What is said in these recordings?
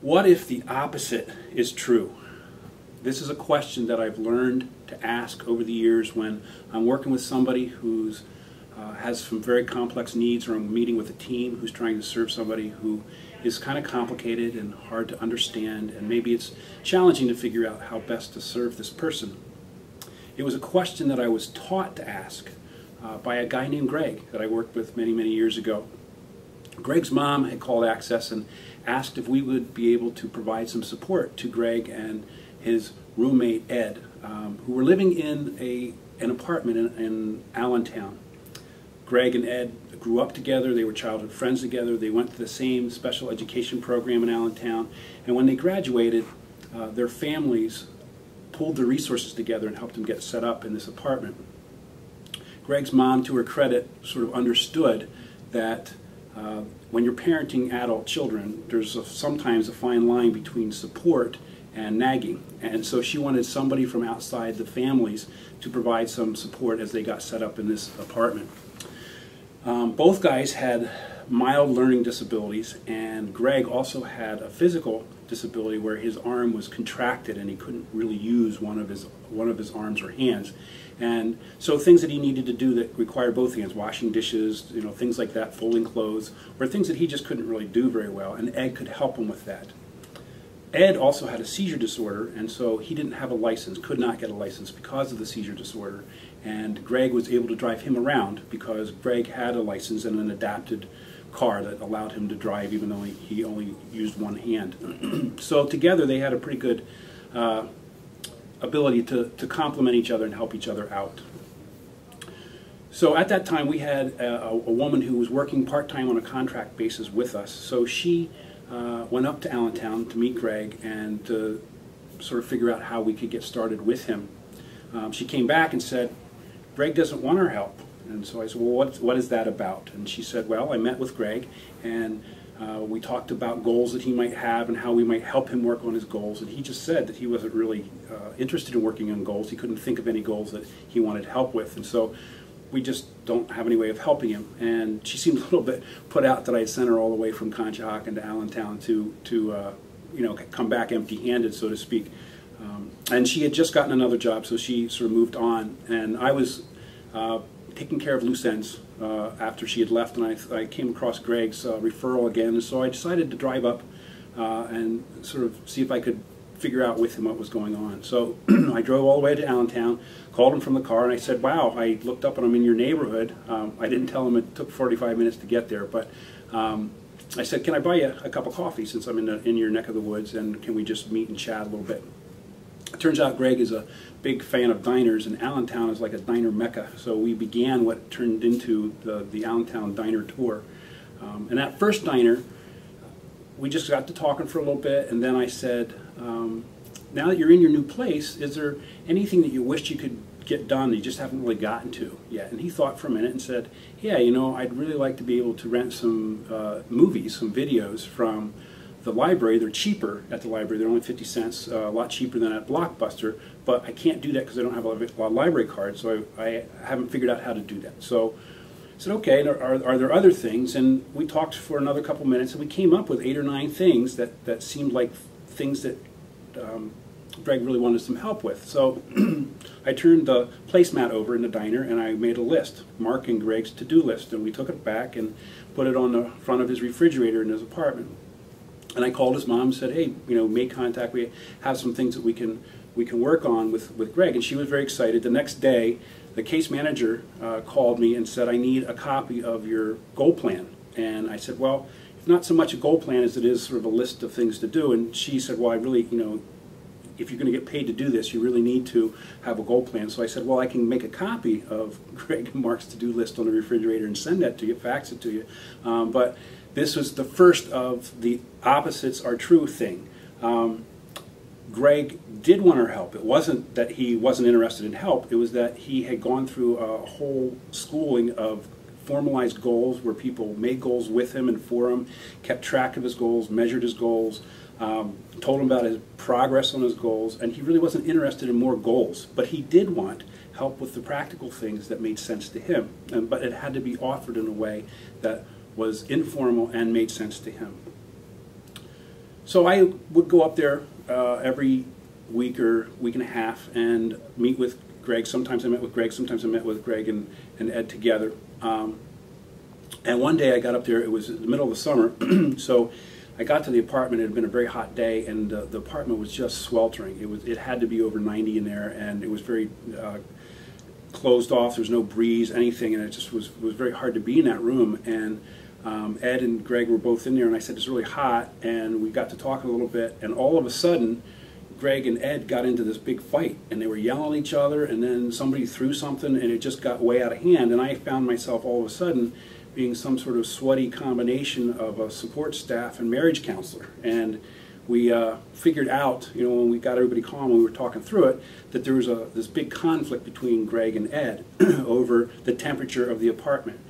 What if the opposite is true? This is a question that I've learned to ask over the years when I'm working with somebody who's has some very complex needs, or I'm meeting with a team who's trying to serve somebody who is kind of complicated and hard to understand, and maybe it's challenging to figure out how best to serve this person. It was a question that I was taught to ask by a guy named Greg that I worked with many, many years ago. Greg's mom had called Access and asked if we would be able to provide some support to Greg and his roommate Ed, who were living in an apartment in Allentown. Greg and Ed grew up together, they were childhood friends together, they went to the same special education program in Allentown, and when they graduated, their families pulled their resources together and helped them get set up in this apartment. Greg's mom, to her credit, sort of understood that when you're parenting adult children, there's sometimes a fine line between support and nagging, and so she wanted somebody from outside the families to provide some support as they got set up in this apartment. Both guys had mild learning disabilities, and Greg also had a physical disability where his arm was contracted and he couldn't really use one of his arms or hands. And so things that he needed to do that required both hands, washing dishes, things like that, folding clothes, were things that he just couldn't really do very well, and Ed could help him with that. Ed also had a seizure disorder, and so he didn't have a license, could not get a license because of the seizure disorder, and Greg was able to drive him around because Greg had a license and an adapted car that allowed him to drive even though he only used one hand. So together they had a pretty good ability to complement each other and help each other out. So at that time we had a woman who was working part-time on a contract basis with us, so she went up to Allentown to meet Greg and to sort of figure out how we could get started with him. She came back and said, Greg doesn't want our help. And so I said, well, what is that about? And she said, well, I met with Greg and we talked about goals that he might have and how we might help him work on his goals. And he just said that he wasn't really interested in working on goals. He couldn't think of any goals that he wanted help with. And so we just don't have any way of helping him. And she seemed a little bit put out that I had sent her all the way from Conshohocken to Allentown to come back empty-handed, so to speak. And she had just gotten another job, so she sort of moved on. And I was taking care of loose ends after she had left, and I came across Greg's referral again. And so I decided to drive up and sort of see if I could figure out with him what was going on. So I drove all the way to Allentown, called him from the car, and I said, wow, I looked up and I'm in your neighborhood. I didn't tell him it took 45 minutes to get there, but I said, can I buy you a cup of coffee since I'm in your neck of the woods, and can we just meet and chat a little bit? It turns out Greg is a big fan of diners, and Allentown is like a diner mecca, so we began what turned into the Allentown diner tour. And that first diner, we just got to talking for a little bit, and then I said, now that you're in your new place, is there anything that you wished you could get done that you just haven't really gotten to yet? And he thought for a minute and said, yeah, I'd really like to be able to rent some movies, some videos from the library. They're cheaper at the library. They're only 50 cents, a lot cheaper than at Blockbuster, but I can't do that because I don't have a library card, so I haven't figured out how to do that. So I said, okay, are there other things? And we talked for another couple minutes, and we came up with 8 or 9 things that seemed like things that Greg really wanted some help with. So I turned the placemat over in the diner and I made a list, marking Greg's to-do list, and we took it back and put it on the front of his refrigerator in his apartment. And I called his mom and said, hey, make contact, we have some things that we can work on with Greg. And she was very excited. The next day, the case manager called me and said, I need a copy of your goal plan. And I said, well, it's not so much a goal plan as it is sort of a list of things to do. And she said, well, I really, if you're going to get paid to do this, you really need to have a goal plan. So I said, well, I can make a copy of Greg and Mark's to-do list on the refrigerator and send that to you, fax it to you. But this was the first of the opposites are true thing. Greg did want our help. It wasn't that he wasn't interested in help. It was that he had gone through a whole schooling of formalized goals where people made goals with him and for him, kept track of his goals, measured his goals, told him about his progress on his goals, and he really wasn't interested in more goals. But he did want help with the practical things that made sense to him, but it had to be offered in a way that was informal and made sense to him. So I would go up there every week or week and a half and meet with Greg. Sometimes I met with Greg, sometimes I met with Greg and Ed together. And one day I got up there, it was in the middle of the summer, so I got to the apartment. It had been a very hot day, and the apartment was just sweltering. It had to be over 90 in there, and it was very closed off. There was no breeze, anything, and it just was very hard to be in that room. And Ed and Greg were both in there, and I said, it's really hot, and we got to talk a little bit, and all of a sudden, Greg and Ed got into this big fight, and they were yelling at each other, and then somebody threw something, and it just got way out of hand, and I found myself all of a sudden being some sort of sweaty combination of a support staff and marriage counselor. And we figured out, you know, when we got everybody calm, when we were talking through it, that there was this big conflict between Greg and Ed over the temperature of the apartment.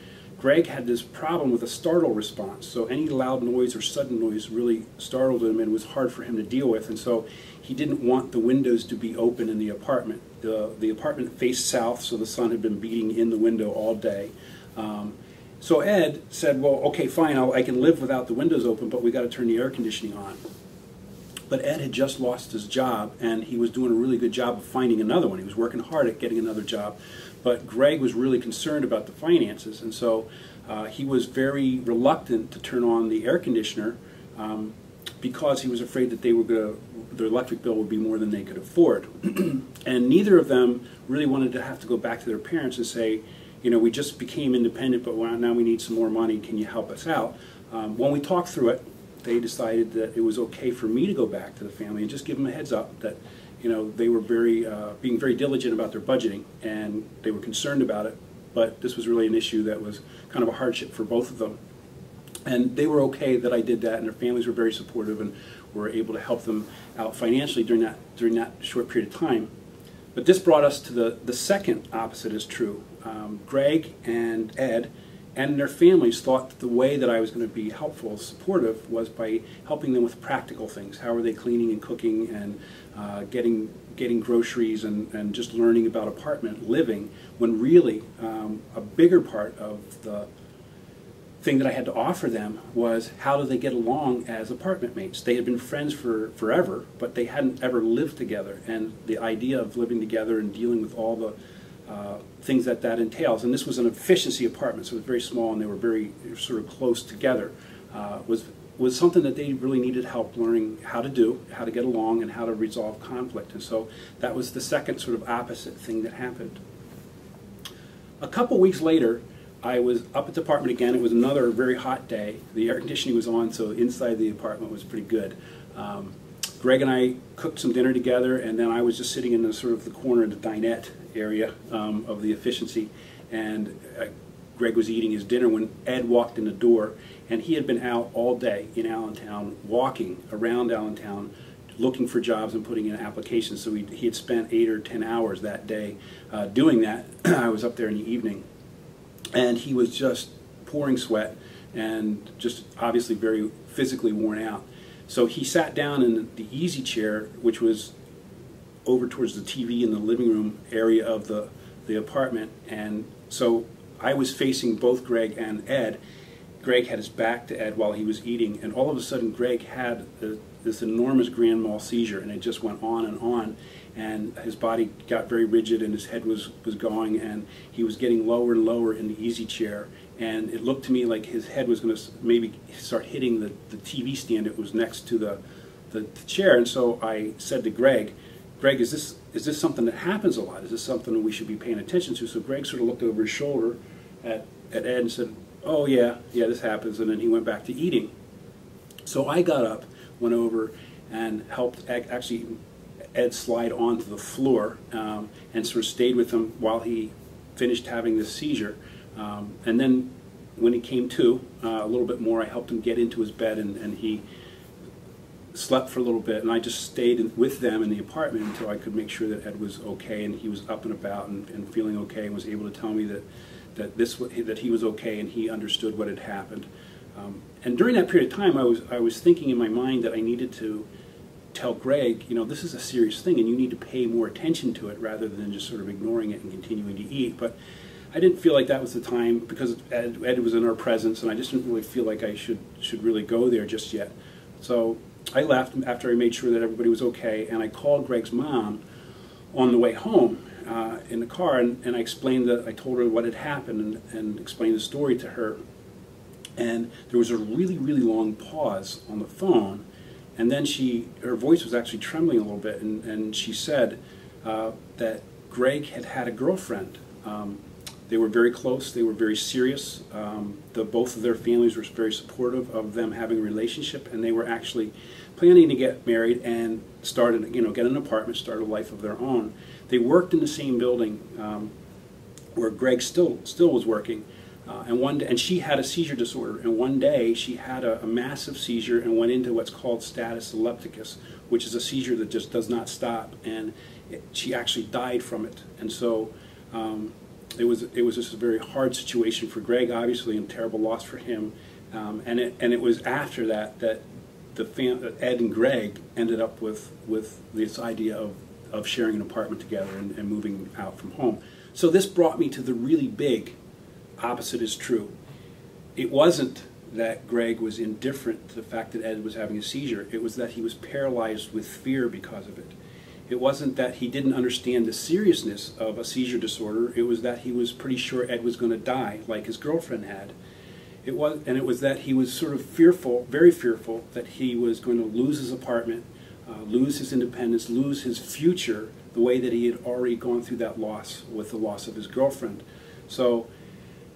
Greg had this problem with a startle response, so any loud noise or sudden noise really startled him and was hard for him to deal with, and so he didn't want the windows to be open in the apartment. The apartment faced south, so the sun had been beating in the window all day. So Ed said, well, okay, fine, I can live without the windows open, but we got to turn the air conditioning on. But Ed had just lost his job, and he was doing a really good job of finding another one. He was working hard at getting another job. But Greg was really concerned about the finances, and so he was very reluctant to turn on the air conditioner because he was afraid that their electric bill would be more than they could afford. And neither of them really wanted to have to go back to their parents and say, you know, we just became independent, but now we need some more money. Can you help us out? When we talked through it, they decided that it was okay for me to go back to the family and just give them a heads up that, you know, they were being very diligent about their budgeting, and they were concerned about it, but this was really an issue that was kind of a hardship for both of them. And they were okay that I did that, and their families were very supportive and were able to help them out financially during that short period of time. But this brought us to the second opposite is true. Greg and Ed and their families thought that the way that I was going to be helpful, supportive, was by helping them with practical things. How are they cleaning and cooking and getting groceries and just learning about apartment living, when really a bigger part of the thing that I had to offer them was how do they get along as apartment mates. They had been friends for forever, but they hadn't ever lived together, and the idea of living together and dealing with all the things that entails, and this was an efficiency apartment, so it was very small and they were very sort of close together, was something that they really needed help learning how to do, how to get along, and how to resolve conflict. And so that was the second sort of opposite thing that happened. A couple weeks later, I was up at the apartment again. It was another very hot day. The air conditioning was on, so inside the apartment was pretty good. Greg and I cooked some dinner together, and then I was just sitting in the sort of the corner of the dinette area of the efficiency, and Greg was eating his dinner when Ed walked in the door, and he had been out all day in Allentown, walking around Allentown, looking for jobs and putting in applications. So he had spent 8 or 10 hours that day doing that. I was up there in the evening, and he was just pouring sweat and just obviously very physically worn out. So he sat down in the easy chair, which was over towards the TV in the living room area of the apartment, and so I was facing both Greg and Ed. Greg had his back to Ed while he was eating, and all of a sudden Greg had this enormous grand mal seizure, and it just went on, and his body got very rigid, and his head was going, and he was getting lower and lower in the easy chair, and it looked to me like his head was going to maybe start hitting the TV stand that was next to the chair. And so I said to Greg, is this something that happens a lot? Is this something that we should be paying attention to? So Greg sort of looked over his shoulder at Ed and said, oh yeah, this happens, and then he went back to eating. So I got up, went over, and helped actually Ed slide onto the floor, and sort of stayed with him while he finished having this seizure. And then when he came to a little bit more, I helped him get into his bed, and he slept for a little bit, and I just stayed with them in the apartment until I could make sure that Ed was okay, and he was up and about and feeling okay, and was able to tell me that he was okay and he understood what had happened. And during that period of time, I was thinking in my mind that I needed to tell Greg, this is a serious thing, and you need to pay more attention to it rather than just sort of ignoring it and continuing to eat. But I didn't feel like that was the time, because Ed was in our presence, and I just didn't really feel like I should really go there just yet. So I left after I made sure that everybody was okay, and I called Greg's mom on the way home in the car, and I explained that I told her what had happened and explained the story to her. And there was a really, really long pause on the phone, and then her voice was actually trembling a little bit, and she said that Greg had had a girlfriend. They were very close. They were very serious. Both of their families were very supportive of them having a relationship, and they were actually planning to get married and get an apartment, start a life of their own. They worked in the same building where Greg still was working, and she had a seizure disorder. And one day she had a massive seizure and went into what's called status epilepticus, which is a seizure that just does not stop, and she actually died from it. And so it was just a very hard situation for Greg, obviously, and terrible loss for him. And it was after that Ed and Greg ended up with this idea of sharing an apartment together and moving out from home. So this brought me to the really big opposite is true. It wasn't that Greg was indifferent to the fact that Ed was having a seizure. It was that he was paralyzed with fear because of it. It wasn't that he didn't understand the seriousness of a seizure disorder. It was that he was pretty sure Ed was going to die, like his girlfriend had. It was that he was sort of fearful, very fearful, that he was going to lose his apartment, lose his independence, lose his future, the way that he had already gone through that loss with the loss of his girlfriend. So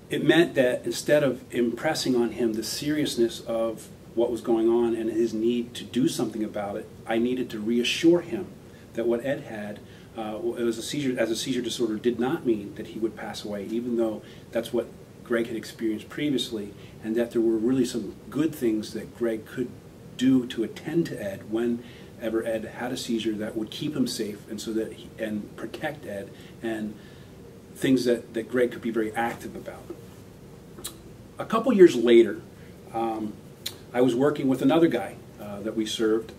it meant that instead of impressing on him the seriousness of what was going on and his need to do something about it, I needed to reassure him that what Ed had as a seizure disorder did not mean that he would pass away, even though that's what Greg had experienced previously, and that there were really some good things that Greg could do to attend to Ed whenever Ed had a seizure that would keep him safe and protect Ed, and things that Greg could be very active about. A couple years later, I was working with another guy that we served.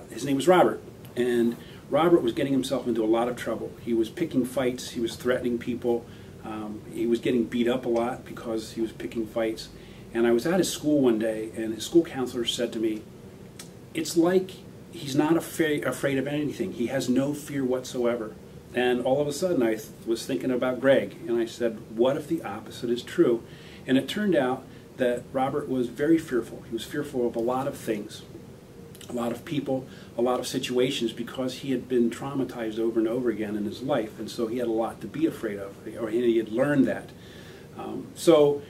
His name was Robert, and Robert was getting himself into a lot of trouble. He was picking fights, he was threatening people, he was getting beat up a lot because he was picking fights. And I was at his school one day, and his school counselor said to me, "It's like he's not afraid of anything. He has no fear whatsoever." And all of a sudden I was thinking about Greg, and I said, what if the opposite is true? And it turned out that Robert was very fearful. He was fearful of a lot of things, a lot of people, a lot of situations, because he had been traumatized over and over again in his life, and so he had a lot to be afraid of, or he had learned that. So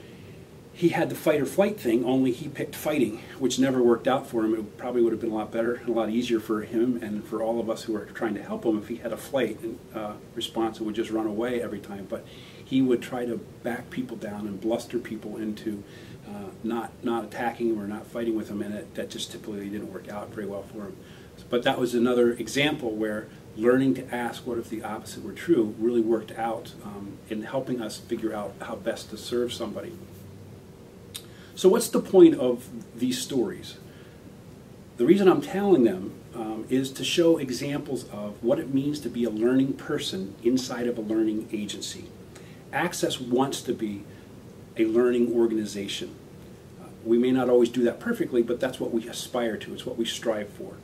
he had the fight or flight thing, only he picked fighting, which never worked out for him. It probably would have been a lot better and a lot easier for him and for all of us who were trying to help him if he had a flight response and would just run away every time. But he would try to back people down and bluster people into not attacking him or not fighting with him, and that just typically didn't work out very well for him. But that was another example where learning to ask what if the opposite were true really worked out in helping us figure out how best to serve somebody. So what's the point of these stories? The reason I'm telling them is to show examples of what it means to be a learning person inside of a learning agency. Access wants to be a learning organization. We may not always do that perfectly, but that's what we aspire to. It's what we strive for.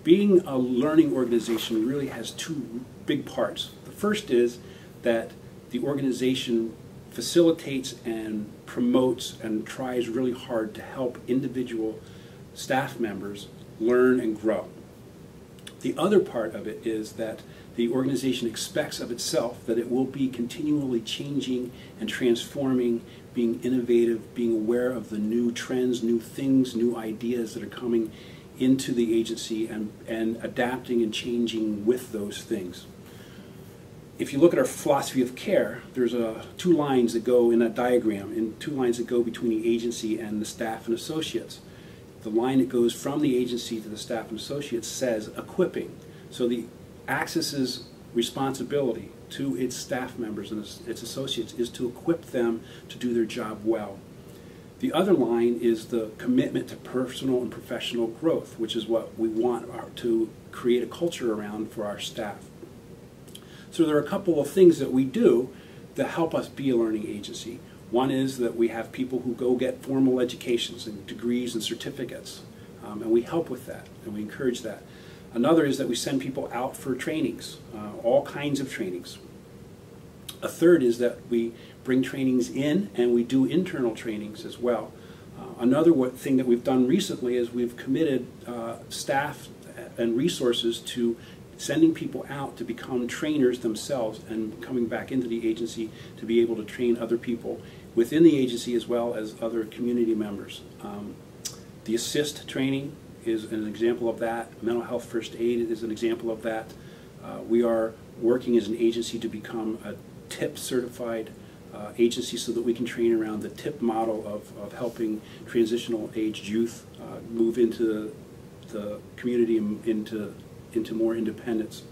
Being a learning organization really has two big parts. The first is that the organization facilitates and promotes and tries really hard to help individual staff members learn and grow. The other part of it is that the organization expects of itself that it will be continually changing and transforming, being innovative, being aware of the new trends, new things, new ideas that are coming into the agency, and adapting and changing with those things. If you look at our philosophy of care, there's two lines that go in that diagram, and two lines that go between the agency and the staff and associates. The line that goes from the agency to the staff and associates says equipping. So the Access's responsibility to its staff members and its associates is to equip them to do their job well. The other line is the commitment to personal and professional growth, which is what we want to create a culture around for our staff. So there are a couple of things that we do that help us be a learning agency. One is that we have people who go get formal educations and degrees and certificates. and we help with that, and we encourage that. Another is that we send people out for trainings, all kinds of trainings. A third is that we bring trainings in, and we do internal trainings as well. Another thing that we've done recently is we've committed staff and resources to sending people out to become trainers themselves and coming back into the agency to be able to train other people within the agency as well as other community members. The assist training is an example of that. Mental health first aid is an example of that. We are working as an agency to become a TIP certified agency so that we can train around the TIP model of helping transitional aged youth move into the community and into more independence.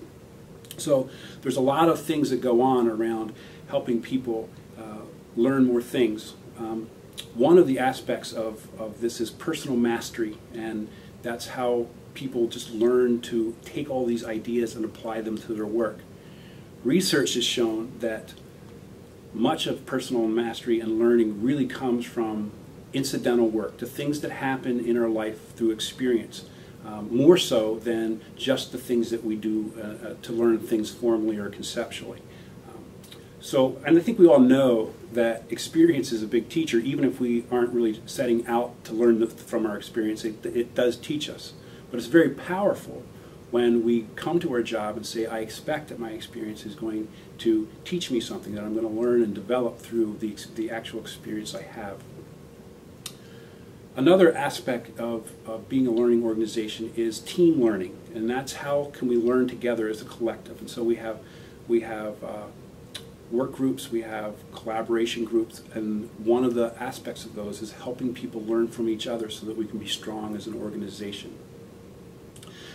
So there's a lot of things that go on around helping people learn more things. One of the aspects of this is personal mastery, and that's how people just learn to take all these ideas and apply them to their work. Research has shown that much of personal mastery and learning really comes from incidental work, the things that happen in our life through experience, more so than just the things that we do to learn things formally or conceptually. And I think we all know that experience is a big teacher, even if we aren't really setting out to learn from our experience. It does teach us. But it's very powerful when we come to our job and say, I expect that my experience is going to teach me something that I'm going to learn and develop through the actual experience I have. Another aspect of being a learning organization is team learning, and that's how can we learn together as a collective. And so we have work groups, we have collaboration groups, and one of the aspects of those is helping people learn from each other so that we can be strong as an organization.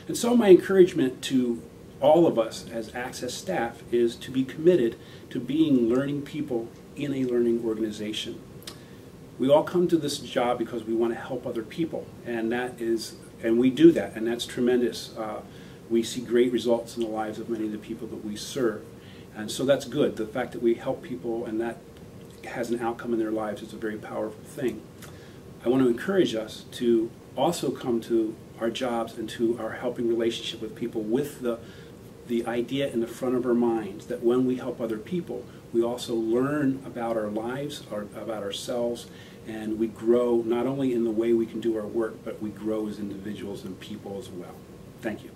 And so my encouragement to all of us as Access staff is to be committed to being learning people in a learning organization. We all come to this job because we want to help other people, and we do that, and that's tremendous. We see great results in the lives of many of the people that we serve, and so that's good. The fact that we help people and that has an outcome in their lives is a very powerful thing. I want to encourage us to also come to our jobs and to our helping relationship with people with the idea in the front of our minds that when we help other people, we also learn about our lives, about ourselves, and we grow not only in the way we can do our work, but we grow as individuals and people as well. Thank you.